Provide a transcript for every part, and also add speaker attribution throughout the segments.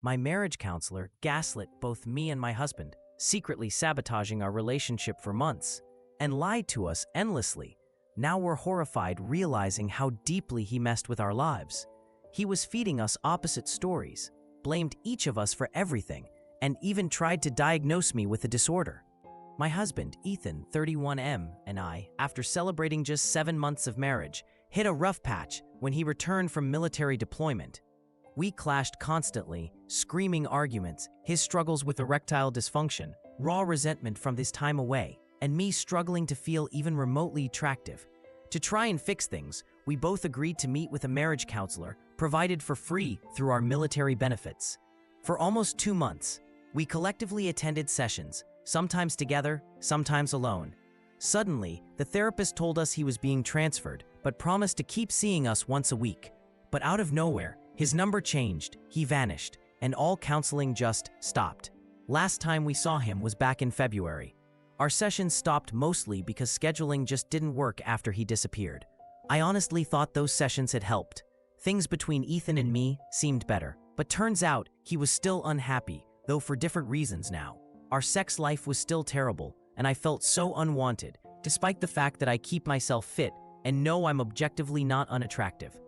Speaker 1: My marriage counselor gaslit both me and my husband, secretly sabotaging our relationship for months, and lied to us endlessly. Now we're horrified realizing how deeply he messed with our lives. He was feeding us opposite stories, blamed each of us for everything, and even tried to diagnose me with a disorder. My husband, Ethan, 31M, and I, after celebrating just 7 months of marriage, hit a rough patch when he returned from military deployment. We clashed constantly, screaming arguments, his struggles with erectile dysfunction, raw resentment from his time away, and me struggling to feel even remotely attractive. To try and fix things, we both agreed to meet with a marriage counselor, provided for free through our military benefits. For almost 2 months, we collectively attended sessions, sometimes together, sometimes alone. Suddenly, the therapist told us he was being transferred, but promised to keep seeing us once a week. But out of nowhere, his number changed, he vanished, and all counseling just stopped. Last time we saw him was back in February. Our sessions stopped mostly because scheduling just didn't work after he disappeared. I honestly thought those sessions had helped. Things between Ethan and me seemed better, but turns out he was still unhappy, though for different reasons now. Our sex life was still terrible, and I felt so unwanted, despite the fact that I keep myself fit and know I'm objectively not unattractive.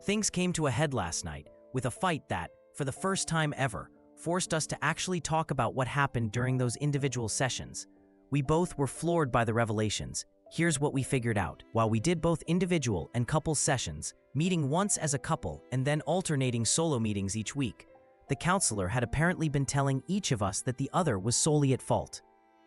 Speaker 1: Things came to a head last night, with a fight that, for the first time ever, forced us to actually talk about what happened during those individual sessions. We both were floored by the revelations. Here's what we figured out. While we did both individual and couple sessions, meeting once as a couple and then alternating solo meetings each week, the counselor had apparently been telling each of us that the other was solely at fault.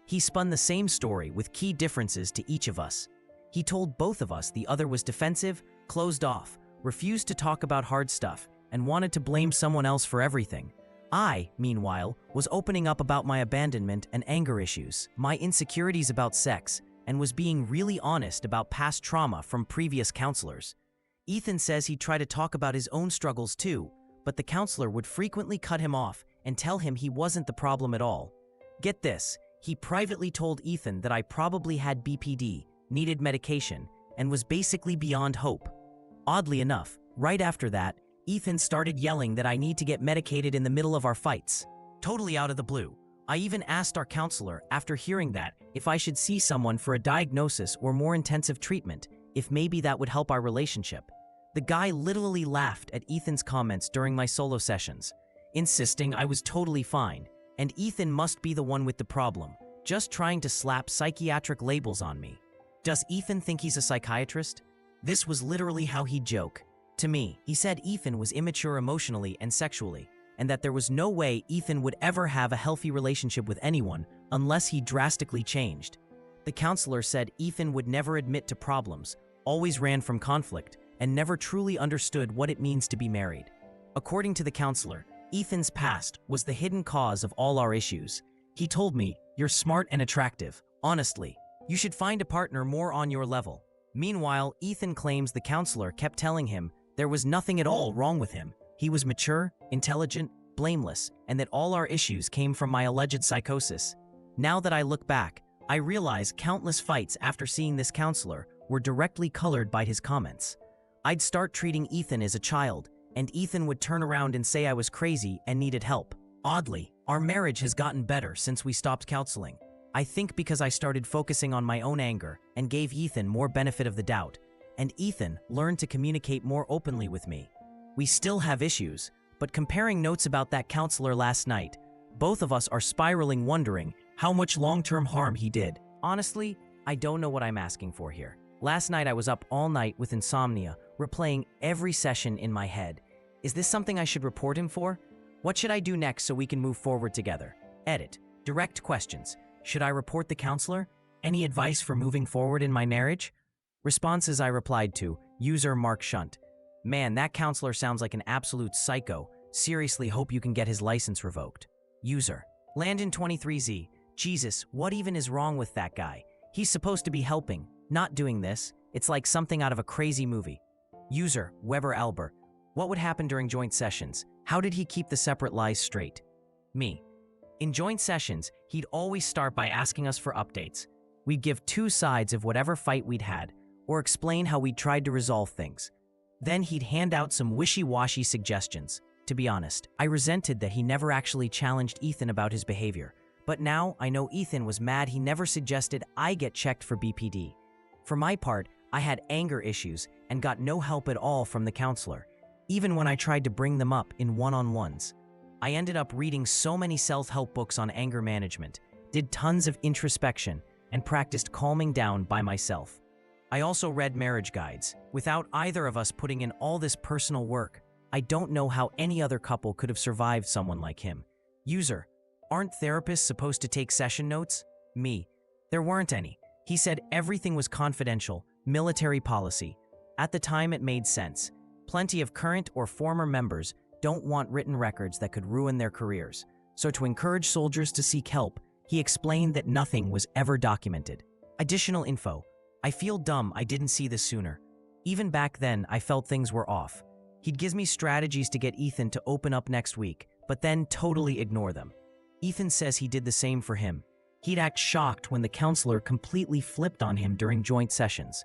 Speaker 1: He spun the same story with key differences to each of us. He told both of us the other was defensive, closed off, refused to talk about hard stuff, and wanted to blame someone else for everything. I, meanwhile, was opening up about my abandonment and anger issues, my insecurities about sex, and was being really honest about past trauma from previous counselors. Ethan says he'd try to talk about his own struggles too, but the counselor would frequently cut him off and tell him he wasn't the problem at all. Get this, he privately told Ethan that I probably had BPD, needed medication, and was basically beyond hope. Oddly enough, right after that, Ethan started yelling that I need to get medicated in the middle of our fights. Totally out of the blue. I even asked our counselor, after hearing that, if I should see someone for a diagnosis or more intensive treatment, if maybe that would help our relationship. The guy literally laughed at Ethan's comments during my solo sessions, insisting I was totally fine, and Ethan must be the one with the problem, just trying to slap psychiatric labels on me. Does Ethan think he's a psychiatrist? This was literally how he'd joke. To me, he said Ethan was immature emotionally and sexually, and that there was no way Ethan would ever have a healthy relationship with anyone unless he drastically changed. The counselor said Ethan would never admit to problems, always ran from conflict, and never truly understood what it means to be married. According to the counselor, Ethan's past was the hidden cause of all our issues. He told me, "You're smart and attractive. Honestly, you should find a partner more on your level." Meanwhile, Ethan claims the counselor kept telling him there was nothing at all wrong with him. He was mature, intelligent, blameless, and that all our issues came from my alleged psychosis. Now that I look back, I realize countless fights after seeing this counselor were directly colored by his comments. I'd start treating Ethan as a child, and Ethan would turn around and say I was crazy and needed help. Oddly, our marriage has gotten better since we stopped counseling. I think because I started focusing on my own anger and gave Ethan more benefit of the doubt, and Ethan learned to communicate more openly with me. We still have issues, but comparing notes about that counselor last night, both of us are spiraling wondering how much long-term harm he did. Honestly, I don't know what I'm asking for here. Last night I was up all night with insomnia, replaying every session in my head. Is this something I should report him for? What should I do next so we can move forward together? Edit. Direct questions. Should I report the counselor? Any advice for moving forward in my marriage? Responses I replied to. User Mark Shunt. Man, that counselor sounds like an absolute psycho. Seriously hope you can get his license revoked. User. Landon23Z. Jesus, what even is wrong with that guy? He's supposed to be helping, not doing this. It's like something out of a crazy movie. User. Weber Albert. What would happen during joint sessions? How did he keep the separate lies straight? Me. In joint sessions, he'd always start by asking us for updates. We'd give 2 sides of whatever fight we'd had, or explain how we'd tried to resolve things. Then he'd hand out some wishy-washy suggestions. to be honest. I resented that he never actually challenged Ethan about his behavior. But now I know Ethan was mad he never suggested I get checked for BPD. For my part, I had anger issues and got no help at all from the counselor, even when I tried to bring them up in one-on-ones. I ended up reading so many self-help books on anger management, did tons of introspection, and practiced calming down by myself. I also read marriage guides. Without either of us putting in all this personal work, I don't know how any other couple could have survived someone like him. User: aren't therapists supposed to take session notes? Me: there weren't any. He said everything was confidential, military policy. At the time, it made sense. Plenty of current or former members don't want written records that could ruin their careers. So to encourage soldiers to seek help, he explained that nothing was ever documented. Additional info: I feel dumb I didn't see this sooner. Even back then, I felt things were off. He'd give me strategies to get Ethan to open up next week, but then totally ignore them. Ethan says he did the same for him. He'd act shocked when the counselor completely flipped on him during joint sessions.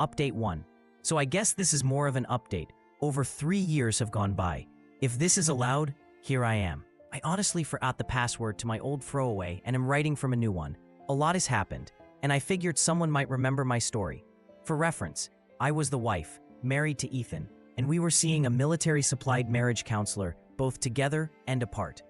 Speaker 1: Update 1. So I guess this is more of an update. Over 3 years have gone by. If this is allowed, here I am. I honestly forgot the password to my old throwaway and am writing from a new one. A lot has happened, and I figured someone might remember my story. For reference, I was the wife, married to Ethan, and we were seeing a military-supplied marriage counselor, both together and apart.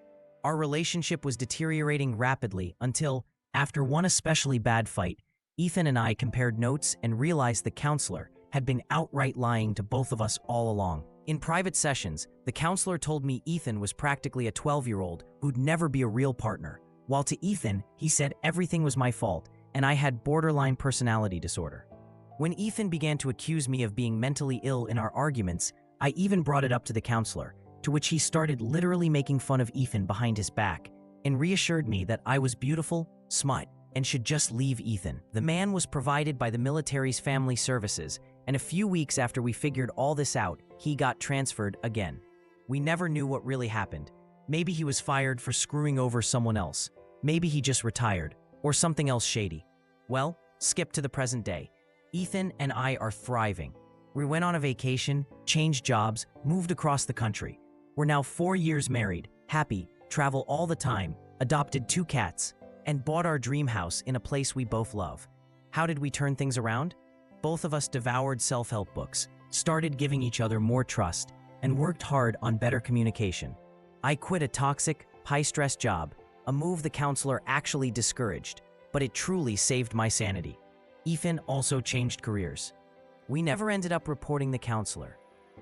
Speaker 1: Our relationship was deteriorating rapidly until, after one especially bad fight, Ethan and I compared notes and realized the counselor had been outright lying to both of us all along. In private sessions, the counselor told me Ethan was practically a 12-year-old who'd never be a real partner, while to Ethan, he said everything was my fault and I had borderline personality disorder. When Ethan began to accuse me of being mentally ill in our arguments, I even brought it up to the counselor, to which he started literally making fun of Ethan behind his back and reassured me that I was beautiful, smart, and should just leave Ethan. The man was provided by the military's family services, and a few weeks after we figured all this out, he got transferred again. We never knew what really happened. Maybe he was fired for screwing over someone else. Maybe he just retired, or something else shady. Well, skip to the present day. Ethan and I are thriving. We went on a vacation, changed jobs, moved across the country. We're now 4 years married, happy, travel all the time, adopted 2 cats, and bought our dream house in a place we both love. How did we turn things around? Both of us devoured self-help books, started giving each other more trust, and worked hard on better communication. I quit a toxic, high-stress job, a move the counselor actually discouraged, but it truly saved my sanity. Ethan also changed careers. We never ended up reporting the counselor.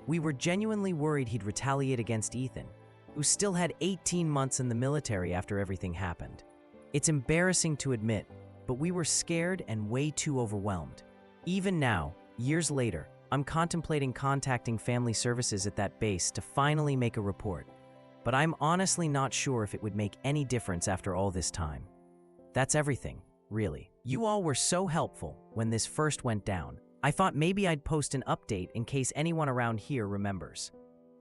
Speaker 1: We were genuinely worried he'd retaliate against Ethan, who still had 18 months in the military after everything happened. It's embarrassing to admit, but we were scared and way too overwhelmed. Even now, years later, I'm contemplating contacting family services at that base to finally make a report. But I'm honestly not sure if it would make any difference after all this time. That's everything, really. You all were so helpful when this first went down. I thought maybe I'd post an update in case anyone around here remembers.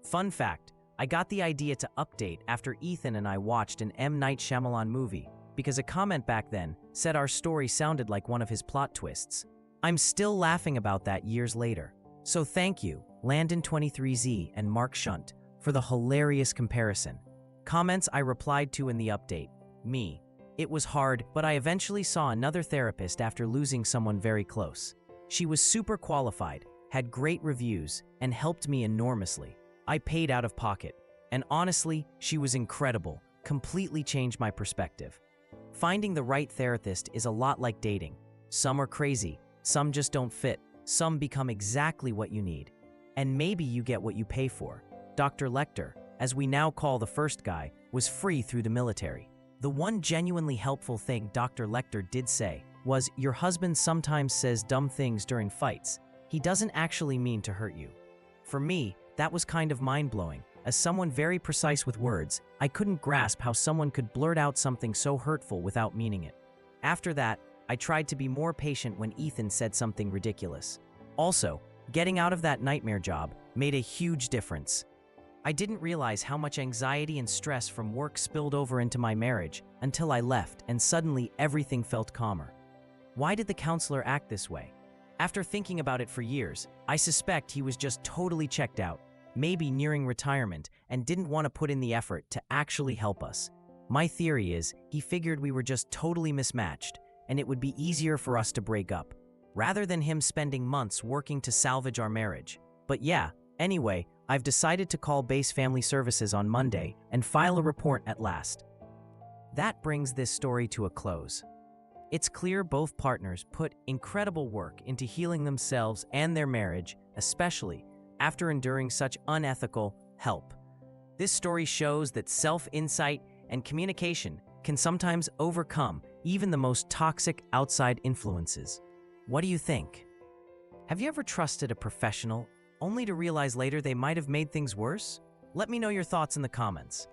Speaker 1: Fun fact, I got the idea to update after Ethan and I watched an M. Night Shyamalan movie, because a comment back then said our story sounded like one of his plot twists. I'm still laughing about that years later. So thank you, Landon23Z and Mark Shunt, for the hilarious comparison. Comments I replied to in the update. Me. It was hard, but I eventually saw another therapist after losing someone very close. She was super qualified, had great reviews, and helped me enormously. I paid out of pocket. And honestly, she was incredible, completely changed my perspective. Finding the right therapist is a lot like dating. Some are crazy, some just don't fit, some become exactly what you need. And maybe you get what you pay for. Dr. Lecter, as we now call the first guy, was free through the military. The one genuinely helpful thing Dr. Lecter did say was, your husband sometimes says dumb things during fights. He doesn't actually mean to hurt you. For me, that was kind of mind-blowing. As someone very precise with words, I couldn't grasp how someone could blurt out something so hurtful without meaning it. After that, I tried to be more patient when Ethan said something ridiculous. Also, getting out of that nightmare job made a huge difference. I didn't realize how much anxiety and stress from work spilled over into my marriage until I left, and suddenly everything felt calmer. Why did the counselor act this way? After thinking about it for years, I suspect he was just totally checked out. maybe nearing retirement, and didn't want to put in the effort to actually help us. My theory is he figured we were just totally mismatched, and it would be easier for us to break up, rather than him spending months working to salvage our marriage. But yeah, anyway, I've decided to call Base Family Services on Monday and file a report at last. That brings this story to a close. It's clear both partners put incredible work into healing themselves and their marriage, especially after enduring such unethical help. This story shows that self-insight and communication can sometimes overcome even the most toxic outside influences. What do you think? Have you ever trusted a professional only to realize later they might have made things worse? Let me know your thoughts in the comments.